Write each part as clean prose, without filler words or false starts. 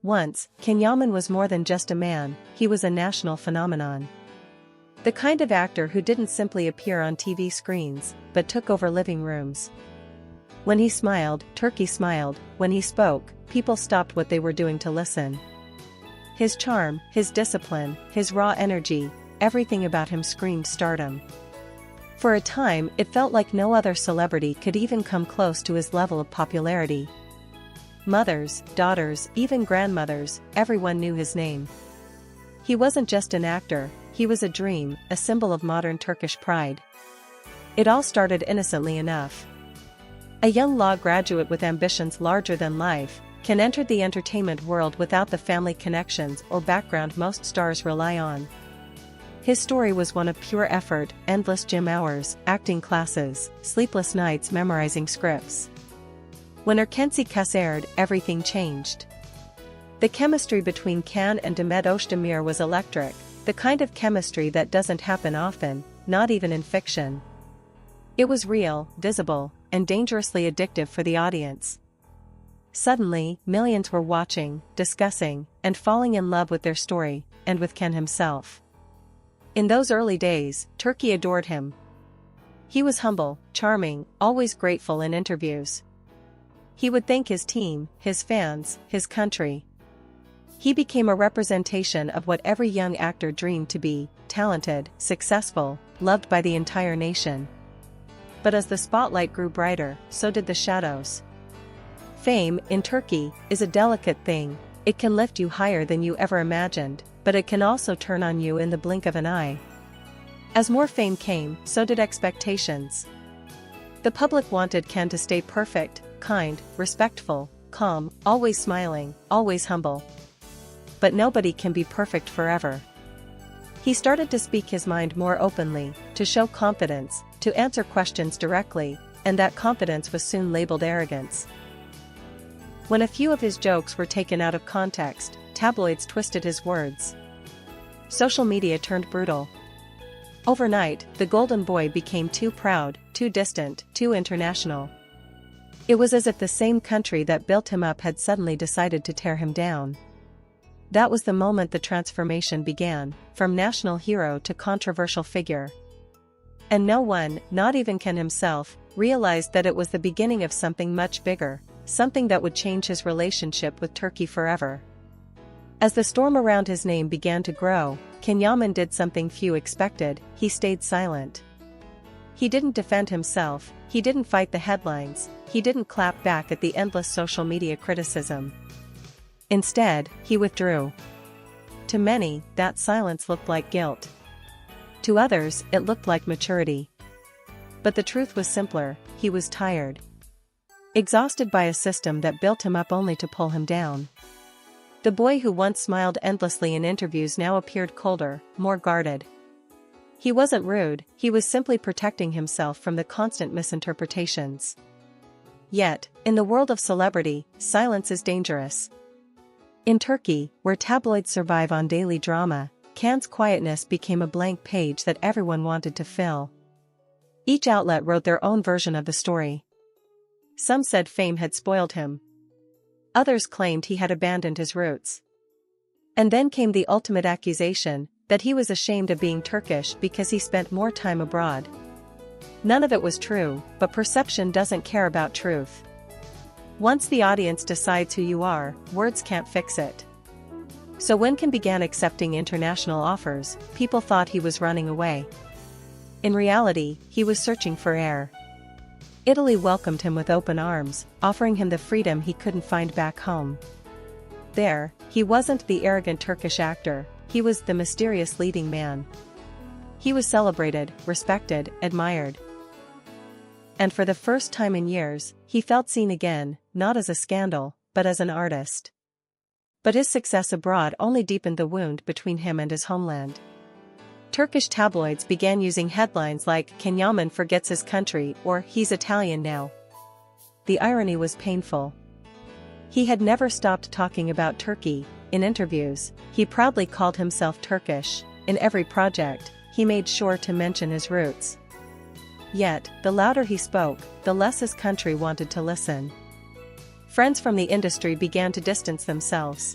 Once, Yaman was more than just a man, he was a national phenomenon. The kind of actor who didn't simply appear on TV screens, but took over living rooms. When he smiled, Turkey smiled. When he spoke, people stopped what they were doing to listen. His charm, his discipline, his raw energy, everything about him screamed stardom. For a time, it felt like no other celebrity could even come close to his level of popularity. Mothers, daughters, even grandmothers, everyone knew his name. He wasn't just an actor, he was a dream, a symbol of modern Turkish pride. It all started innocently enough. A young law graduate with ambitions larger than life can enter the entertainment world without the family connections or background most stars rely on. His story was one of pure effort, endless gym hours, acting classes, sleepless nights memorizing scripts. When Outcast aired, everything changed. The chemistry between Can and Demet Özdemir was electric, the kind of chemistry that doesn't happen often, not even in fiction. It was real, visible, and dangerously addictive for the audience. Suddenly, millions were watching, discussing, and falling in love with their story, and with Can himself. In those early days, Turkey adored him. He was humble, charming, always grateful in interviews. He would thank his team, his fans, his country. He became a representation of what every young actor dreamed to be: talented, successful, loved by the entire nation. But as the spotlight grew brighter, so did the shadows. Fame, in Turkey, is a delicate thing. It can lift you higher than you ever imagined, but it can also turn on you in the blink of an eye. As more fame came, so did expectations. The public wanted Can to stay perfect, kind, respectful, calm, always smiling, always humble. But nobody can be perfect forever. He started to speak his mind more openly, to show confidence, to answer questions directly, and that confidence was soon labeled arrogance. When a few of his jokes were taken out of context, tabloids twisted his words. Social media turned brutal. Overnight, the golden boy became too proud, too distant, too international. It was as if the same country that built him up had suddenly decided to tear him down. That was the moment the transformation began, from national hero to controversial figure. And no one, not even Can himself, realized that it was the beginning of something much bigger, something that would change his relationship with Turkey forever. As the storm around his name began to grow, Yaman did something few expected: he stayed silent. He didn't defend himself, he didn't fight the headlines, he didn't clap back at the endless social media criticism. Instead, he withdrew. To many, that silence looked like guilt. To others, it looked like maturity. But the truth was simpler: he was tired. Exhausted by a system that built him up only to pull him down. The boy who once smiled endlessly in interviews now appeared colder, more guarded. He wasn't rude, he was simply protecting himself from the constant misinterpretations. Yet, in the world of celebrity, silence is dangerous. In Turkey, where tabloids survive on daily drama, Can's quietness became a blank page that everyone wanted to fill. Each outlet wrote their own version of the story. Some said fame had spoiled him. Others claimed he had abandoned his roots. And then came the ultimate accusation, that he was ashamed of being Turkish because he spent more time abroad. None of it was true, but perception doesn't care about truth. Once the audience decides who you are, words can't fix it. So when Can began accepting international offers, people thought he was running away. In reality, he was searching for air. Italy welcomed him with open arms, offering him the freedom he couldn't find back home. There, he wasn't the arrogant Turkish actor, he was the mysterious leading man. He was celebrated, respected, admired. And for the first time in years, he felt seen again, not as a scandal, but as an artist. But his success abroad only deepened the wound between him and his homeland. Turkish tabloids began using headlines like "Can Yaman forgets his country" or "He's Italian now." The irony was painful. He had never stopped talking about Turkey. In interviews, he proudly called himself Turkish. In every project, he made sure to mention his roots. Yet, the louder he spoke, the less his country wanted to listen. Friends from the industry began to distance themselves.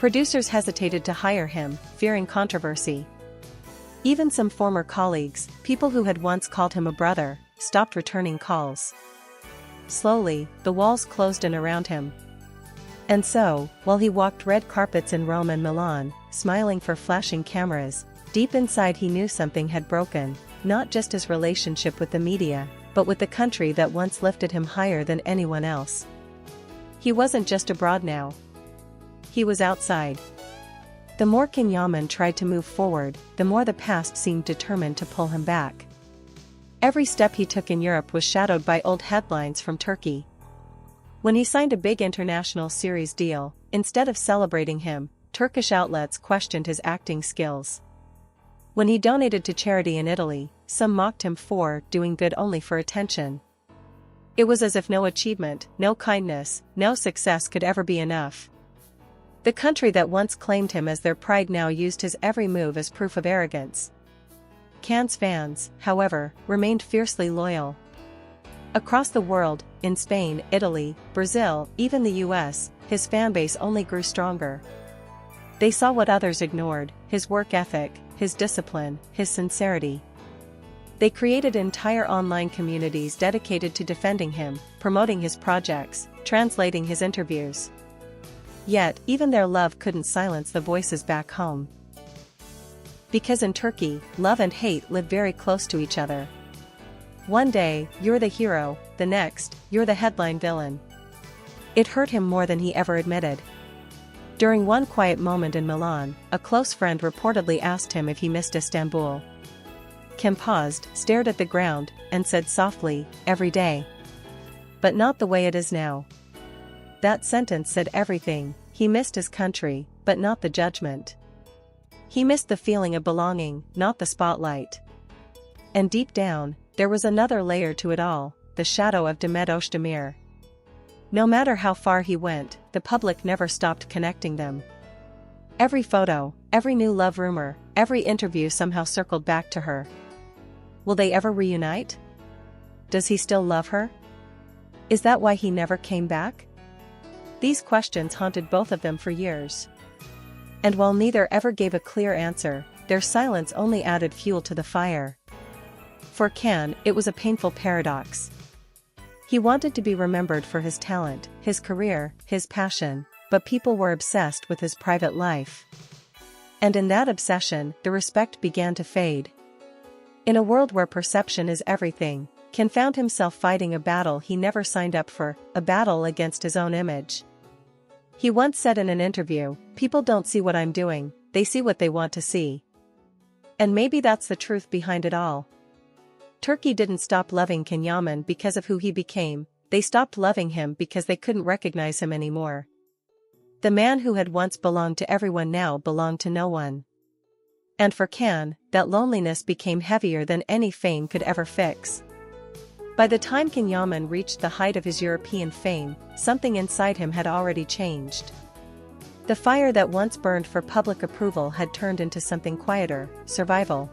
Producers hesitated to hire him, fearing controversy. Even some former colleagues, people who had once called him a brother, stopped returning calls. Slowly, the walls closed in around him. And so, while he walked red carpets in Rome and Milan, smiling for flashing cameras, deep inside he knew something had broken, not just his relationship with the media, but with the country that once lifted him higher than anyone else. He wasn't just abroad now. He was outside. The more King Yaman tried to move forward, the more the past seemed determined to pull him back. Every step he took in Europe was shadowed by old headlines from Turkey. When he signed a big international series deal, instead of celebrating him, Turkish outlets questioned his acting skills. When he donated to charity in Italy, some mocked him for doing good only for attention. It was as if no achievement, no kindness, no success could ever be enough. The country that once claimed him as their pride now used his every move as proof of arrogance. Cannes fans, however, remained fiercely loyal. Across the world, in Spain, Italy, Brazil, even the US, his fanbase only grew stronger. They saw what others ignored: his work ethic, his discipline, his sincerity. They created entire online communities dedicated to defending him, promoting his projects, translating his interviews. Yet, even their love couldn't silence the voices back home. Because in Turkey, love and hate live very close to each other. One day, you're the hero, the next, you're the headline villain. It hurt him more than he ever admitted. During one quiet moment in Milan, a close friend reportedly asked him if he missed Istanbul. Kim paused, stared at the ground, and said softly, "Every day. But not the way it is now." That sentence said everything. He missed his country, but not the judgment. He missed the feeling of belonging, not the spotlight. And deep down, there was another layer to it all: the shadow of Demet Özdemir. No matter how far he went, the public never stopped connecting them. Every photo, every new love rumor, every interview somehow circled back to her. Will they ever reunite? Does he still love her? Is that why he never came back? These questions haunted both of them for years. And while neither ever gave a clear answer, their silence only added fuel to the fire. For Can, it was a painful paradox. He wanted to be remembered for his talent, his career, his passion, but people were obsessed with his private life. And in that obsession, the respect began to fade. In a world where perception is everything, Can found himself fighting a battle he never signed up for, a battle against his own image. He once said in an interview, "People don't see what I'm doing, they see what they want to see." And maybe that's the truth behind it all. Turkey didn't stop loving Can Yaman because of who he became, they stopped loving him because they couldn't recognize him anymore. The man who had once belonged to everyone now belonged to no one. And for Can, that loneliness became heavier than any fame could ever fix. By the time Can Yaman reached the height of his European fame, something inside him had already changed. The fire that once burned for public approval had turned into something quieter: survival.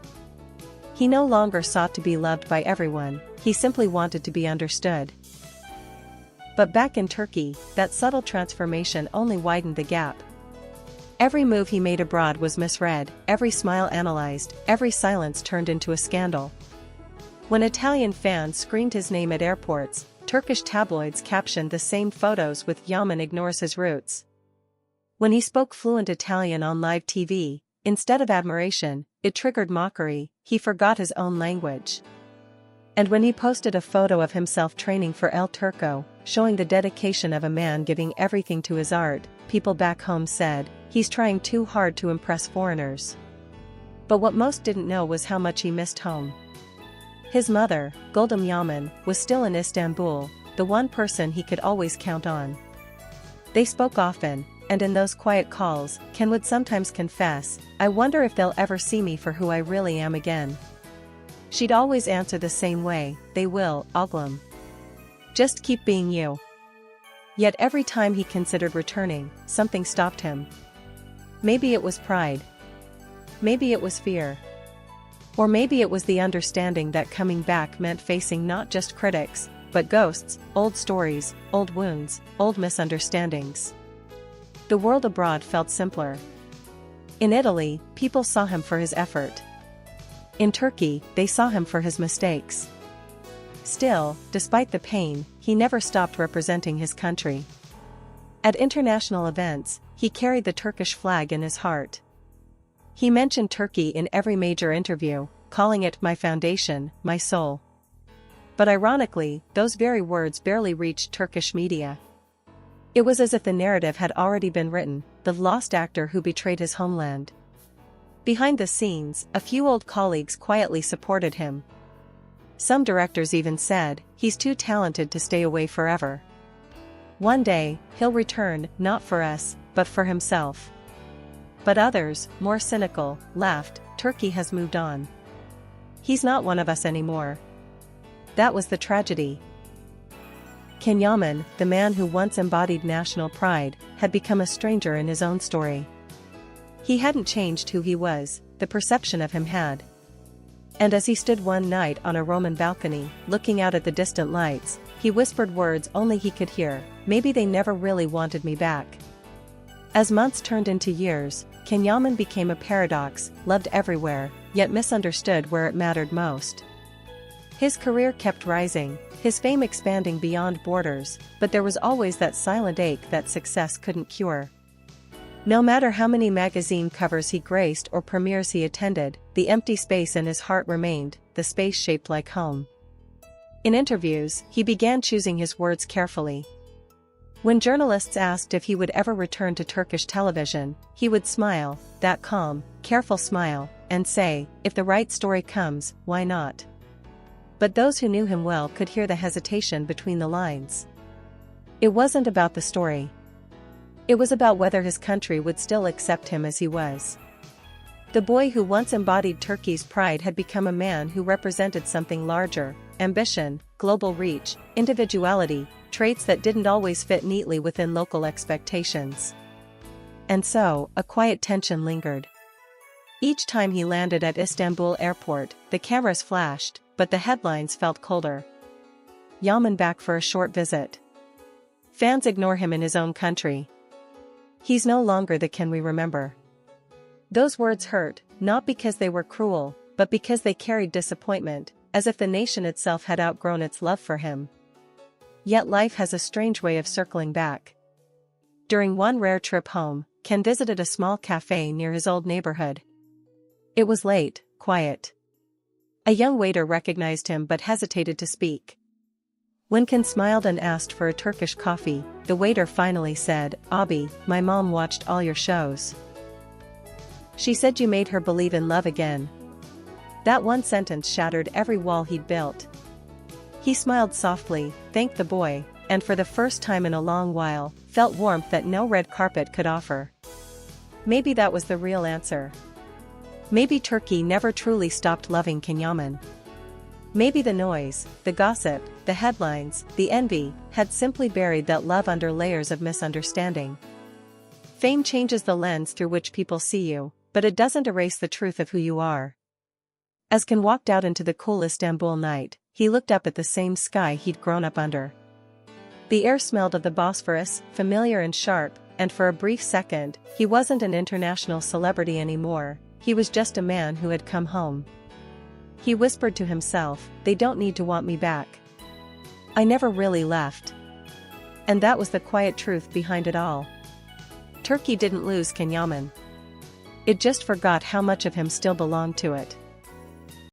He no longer sought to be loved by everyone, he simply wanted to be understood. But back in Turkey, that subtle transformation only widened the gap. Every move he made abroad was misread, every smile analyzed, every silence turned into a scandal. When Italian fans screamed his name at airports, Turkish tabloids captioned the same photos with "Yaman ignores his roots." When he spoke fluent Italian on live TV, instead of admiration, it triggered mockery. He forgot his own language. And when he posted a photo of himself training for El Turco, showing the dedication of a man giving everything to his art, people back home said, "He's trying too hard to impress foreigners." But what most didn't know was how much he missed home. His mother, Guldim Yaman, was still in Istanbul, the one person he could always count on. They spoke often, and in those quiet calls, Can would sometimes confess, "I wonder if they'll ever see me for who I really am again." She'd always answer the same way, "They will, Oglum. Just keep being you." Yet every time he considered returning, something stopped him. Maybe it was pride. Maybe it was fear. Or maybe it was the understanding that coming back meant facing not just critics, but ghosts, old stories, old wounds, old misunderstandings. The world abroad felt simpler. In Italy, people saw him for his effort. In Turkey, they saw him for his mistakes. Still, despite the pain, he never stopped representing his country. At international events, he carried the Turkish flag in his heart. He mentioned Turkey in every major interview, calling it my foundation, my soul. But ironically, those very words barely reached Turkish media. It was as if the narrative had already been written, the lost actor who betrayed his homeland. Behind the scenes, a few old colleagues quietly supported him. Some directors even said, he's too talented to stay away forever. One day, he'll return, not for us, but for himself. But others, more cynical, laughed, Turkey has moved on. He's not one of us anymore. That was the tragedy. Yaman, the man who once embodied national pride, had become a stranger in his own story. He hadn't changed who he was, the perception of him had. And as he stood one night on a Roman balcony, looking out at the distant lights, he whispered words only he could hear, maybe they never really wanted me back. As months turned into years, Yaman became a paradox, loved everywhere, yet misunderstood where it mattered most. His career kept rising, his fame expanding beyond borders, but there was always that silent ache that success couldn't cure. No matter how many magazine covers he graced or premieres he attended, the empty space in his heart remained, the space shaped like home. In interviews, he began choosing his words carefully. When journalists asked if he would ever return to Turkish television, he would smile, that calm, careful smile, and say, if the right story comes, why not? But those who knew him well could hear the hesitation between the lines. It wasn't about the story. It was about whether his country would still accept him as he was. The boy who once embodied Turkey's pride had become a man who represented something larger, ambition, global reach, individuality, traits that didn't always fit neatly within local expectations. And so, a quiet tension lingered. Each time he landed at Istanbul airport, the cameras flashed, but the headlines felt colder. Yaman back for a short visit. Fans ignore him in his own country. He's no longer the Can we remember. Those words hurt, not because they were cruel, but because they carried disappointment, as if the nation itself had outgrown its love for him. Yet life has a strange way of circling back. During one rare trip home, Ken visited a small cafe near his old neighborhood. It was late, quiet. A young waiter recognized him but hesitated to speak. When Ken smiled and asked for a Turkish coffee, the waiter finally said, "Abi, my mom watched all your shows. She said you made her believe in love again." That one sentence shattered every wall he'd built. He smiled softly, thanked the boy, and for the first time in a long while, felt warmth that no red carpet could offer. Maybe that was the real answer. Maybe Turkey never truly stopped loving Yaman. Maybe the noise, the gossip, the headlines, the envy, had simply buried that love under layers of misunderstanding. Fame changes the lens through which people see you, but it doesn't erase the truth of who you are. As Ken walked out into the cool Istanbul night, he looked up at the same sky he'd grown up under. The air smelled of the Bosphorus, familiar and sharp, and for a brief second, he wasn't an international celebrity anymore, he was just a man who had come home. He whispered to himself, they don't need to want me back. I never really left. And that was the quiet truth behind it all. Turkey didn't lose Yaman. It just forgot how much of him still belonged to it.